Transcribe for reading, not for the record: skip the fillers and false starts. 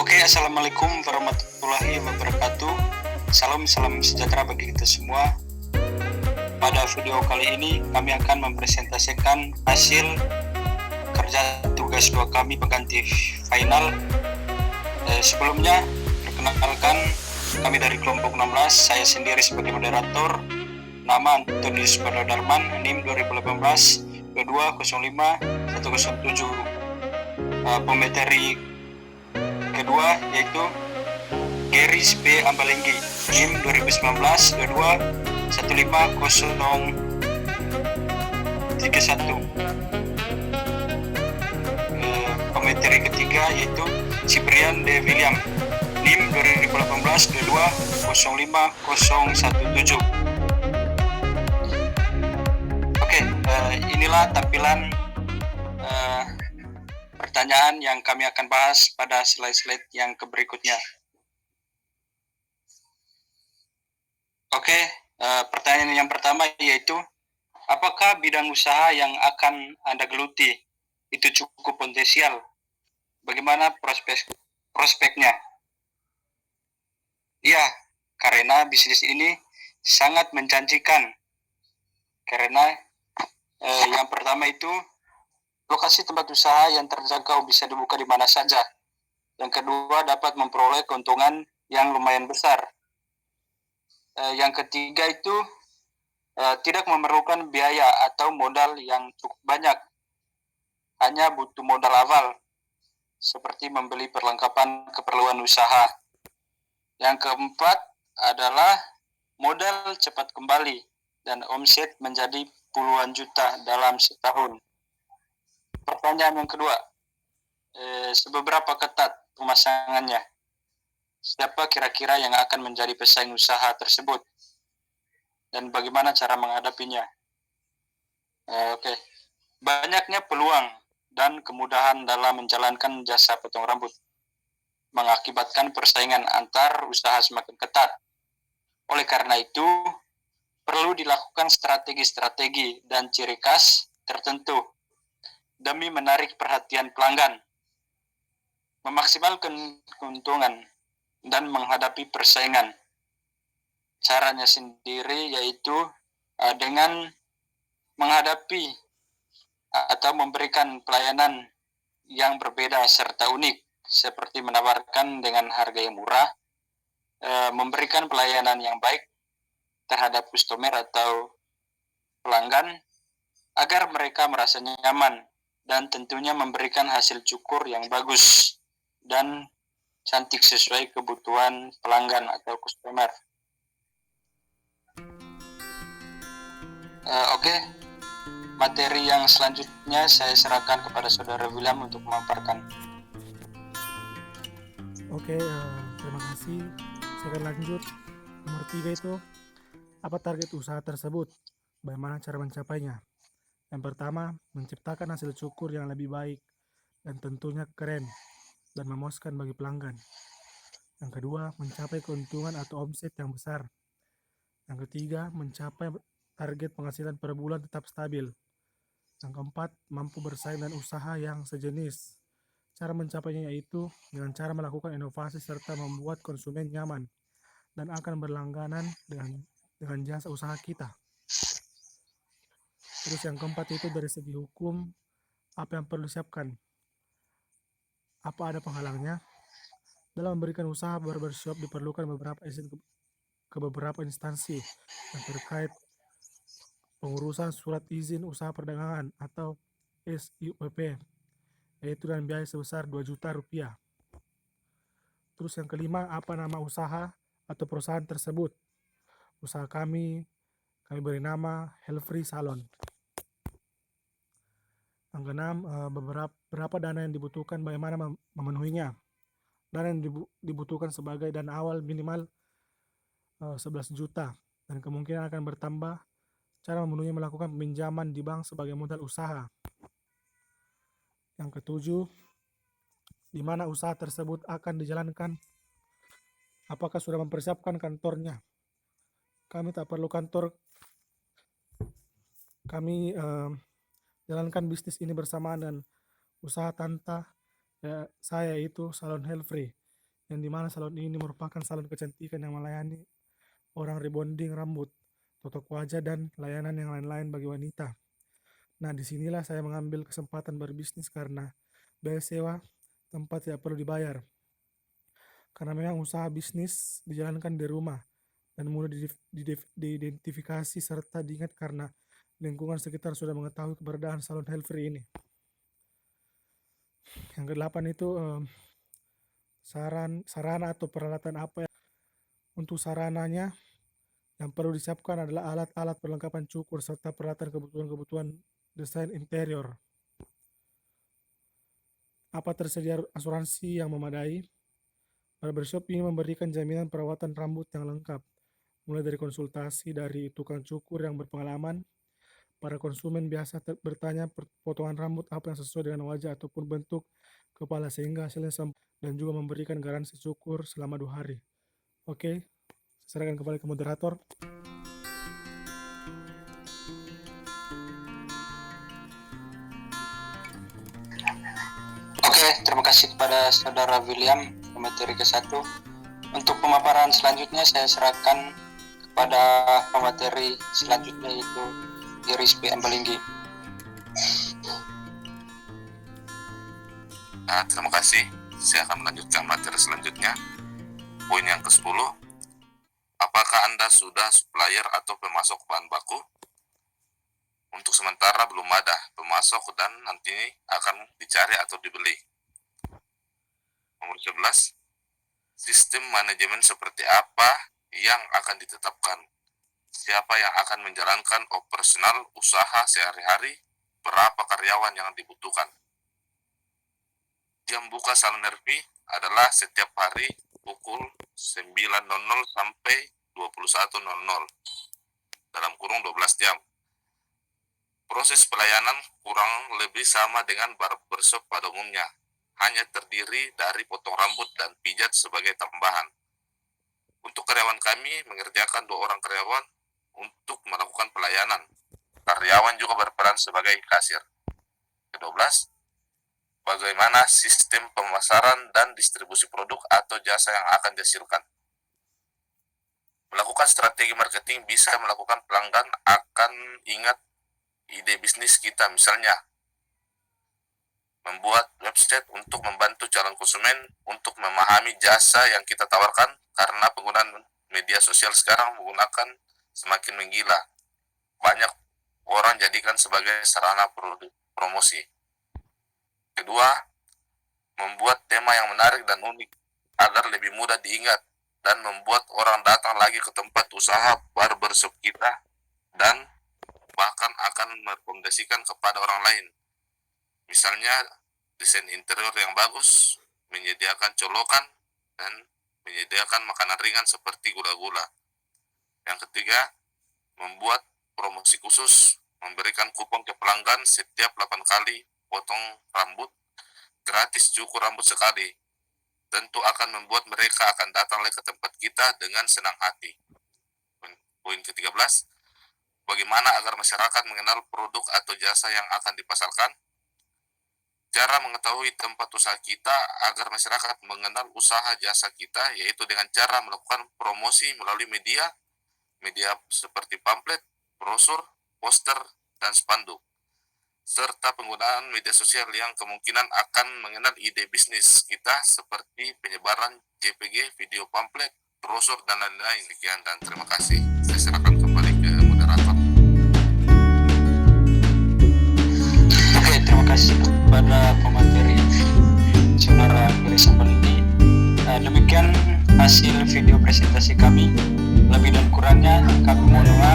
Oke, Assalamualaikum warahmatullahi wabarakatuh. Salam sejahtera bagi kita semua. Pada video kali ini kami akan mempresentasikan hasil kerja tugas 2 kami pengganti final. Sebelumnya, perkenalkan kami dari kelompok 16, saya sendiri sebagai moderator. Nama Antonius Darman, NIM 2018 2205 107. Pemateri kedua yaitu Geris B. Ambalenggi, NIM 2019 22 15031. Pemateri ketiga yaitu Ciprian D. William, NIM 2018 22 05017. Oke, inilah tampilan pertanyaan yang kami akan bahas pada slide-slide yang berikutnya. Oke, pertanyaan yang pertama yaitu, apakah bidang usaha yang akan Anda geluti itu cukup potensial? Bagaimana prospeknya? Ya, karena bisnis ini sangat menjanjikan. Karena yang pertama itu, lokasi tempat usaha yang terjangkau bisa dibuka di mana saja. Yang kedua, dapat memperoleh keuntungan yang lumayan besar. Yang ketiga itu tidak memerlukan biaya atau modal yang cukup banyak. Hanya butuh modal awal, seperti membeli perlengkapan keperluan usaha. Yang keempat adalah modal cepat kembali dan omset menjadi puluhan juta dalam setahun. Pertanyaan yang kedua, seberapa ketat pemasangannya? Siapa kira-kira yang akan menjadi pesaing usaha tersebut? Dan bagaimana cara menghadapinya? Oke. Banyaknya peluang dan kemudahan dalam menjalankan jasa potong rambut mengakibatkan persaingan antar usaha semakin ketat. Oleh karena itu, perlu dilakukan strategi-strategi dan ciri khas tertentu demi menarik perhatian pelanggan, memaksimalkan keuntungan, dan menghadapi persaingan. Caranya sendiri yaitu dengan menghadapi atau memberikan pelayanan yang berbeda serta unik, seperti menawarkan dengan harga yang murah, memberikan pelayanan yang baik terhadap customer atau pelanggan, agar mereka merasa nyaman, dan tentunya memberikan hasil cukur yang bagus dan cantik sesuai kebutuhan pelanggan atau customer. Oke, materi yang selanjutnya saya serahkan kepada Saudara William untuk memaparkan. Oke, terima kasih. Saya akan lanjut. Nomor 3 itu, apa target usaha tersebut? Bagaimana cara mencapainya? Yang pertama, menciptakan hasil cukur yang lebih baik dan tentunya keren dan memuaskan bagi pelanggan. Yang kedua, mencapai keuntungan atau omset yang besar. Yang ketiga, mencapai target penghasilan per bulan tetap stabil. Yang keempat, mampu bersaing dengan usaha yang sejenis. Cara mencapainya yaitu dengan cara melakukan inovasi serta membuat konsumen nyaman dan akan berlangganan dengan jasa usaha kita. Terus yang keempat itu dari segi hukum, apa yang perlu disiapkan? Apa ada penghalangnya? Dalam memberikan usaha barbershop diperlukan beberapa izin ke beberapa instansi yang terkait pengurusan surat izin usaha perdagangan atau SIUP, yaitu dengan biaya sebesar 2 juta rupiah. Terus yang kelima, apa nama usaha atau perusahaan tersebut? Usaha kami beri nama Helfree Salon. Yang keenam, berapa dana yang dibutuhkan, bagaimana memenuhinya. Dana yang dibutuhkan sebagai dana awal minimal 11 juta dan kemungkinan akan bertambah. Cara memenuhinya melakukan peminjaman di bank sebagai modal usaha. Yang ketujuh, di mana usaha tersebut akan dijalankan? Apakah sudah mempersiapkan kantornya? Kami tak perlu kantor. Kami jalankan bisnis ini bersamaan dengan usaha tante saya, itu Salon Helfree. yang dimana salon ini merupakan salon kecantikan yang melayani orang rebonding rambut, totok wajah, dan layanan yang lain-lain bagi wanita. Nah, disinilah saya mengambil kesempatan berbisnis karena biaya sewa tempat tidak perlu dibayar. Karena memang usaha bisnis dijalankan di rumah dan mudah diidentifikasi serta diingat karena lingkungan sekitar sudah mengetahui keberadaan salon Helfree ini. Yang kedelapan itu sarana atau peralatan apa untuk sarananya yang perlu disiapkan adalah alat-alat perlengkapan cukur serta peralatan kebutuhan desain interior. Apa tersedia asuransi yang memadai? Barbershop ini memberikan jaminan perawatan rambut yang lengkap, mulai dari konsultasi dari tukang cukur yang berpengalaman. Para konsumen biasa bertanya potongan rambut apa yang sesuai dengan wajah ataupun bentuk kepala sehingga hasilnya sempurna, dan juga memberikan garansi cukur selama 2 hari. Oke, saya serahkan kembali ke moderator. Oke, terima kasih kepada Saudara William, pemateri ke-1. Untuk pemaparan selanjutnya saya serahkan kepada pemateri selanjutnya, yaitu Iris P. Ambalinggi. Terima kasih. Saya akan melanjutkan materi selanjutnya. Poin yang ke-10. Apakah Anda sudah supplier atau pemasok bahan baku? Untuk sementara belum ada pemasok dan nanti akan dicari atau dibeli. Nomor 11. Sistem manajemen seperti apa yang akan ditetapkan? Siapa yang akan menjalankan operasional usaha sehari-hari? Berapa karyawan yang dibutuhkan? Jam buka salon Helfree adalah setiap hari pukul 9.00 sampai 21.00 dalam kurung 12 jam. Proses pelayanan kurang lebih sama dengan barbershop pada umumnya, hanya terdiri dari potong rambut dan pijat sebagai tambahan. Untuk karyawan kami mengerjakan 2 orang karyawan untuk melakukan pelayanan. Karyawan juga berperan sebagai kasir. Ke-12, bagaimana sistem pemasaran dan distribusi produk atau jasa yang akan dihasilkan? Melakukan strategi marketing bisa melakukan pelanggan akan ingat ide bisnis kita, misalnya membuat website untuk membantu calon konsumen untuk memahami jasa yang kita tawarkan, karena penggunaan media sosial sekarang menggunakan semakin menggila. Banyak orang jadikan sebagai sarana promosi. Kedua, membuat tema yang menarik dan unik agar lebih mudah diingat dan membuat orang datang lagi ke tempat usaha barbershop kita dan bahkan akan merekomendasikan kepada orang lain. Misalnya desain interior yang bagus, menyediakan colokan, dan menyediakan makanan ringan seperti gula-gula. Yang ketiga, membuat promosi khusus, memberikan kupon ke pelanggan setiap 8 kali potong rambut, gratis cukur rambut sekali. Tentu akan membuat mereka akan datang lagi ke tempat kita dengan senang hati. Poin ke-13, bagaimana agar masyarakat mengenal produk atau jasa yang akan dipasarkan? Cara mengetahui tempat usaha kita agar masyarakat mengenal usaha jasa kita yaitu dengan cara melakukan promosi melalui media seperti pamflet, brosur, poster, dan spanduk, serta penggunaan media sosial yang kemungkinan akan mengenal ide bisnis kita seperti penyebaran JPG, video pamflet, brosur, dan lain-lain. Demikian dan terima kasih. Saya serahkan kembali ke moderator. Oke, terima kasih kepada pemateri Saudara Iris Ambalinggi. Demikian hasil video presentasi kami. Lebih dan kurangnya kami mohon maaf.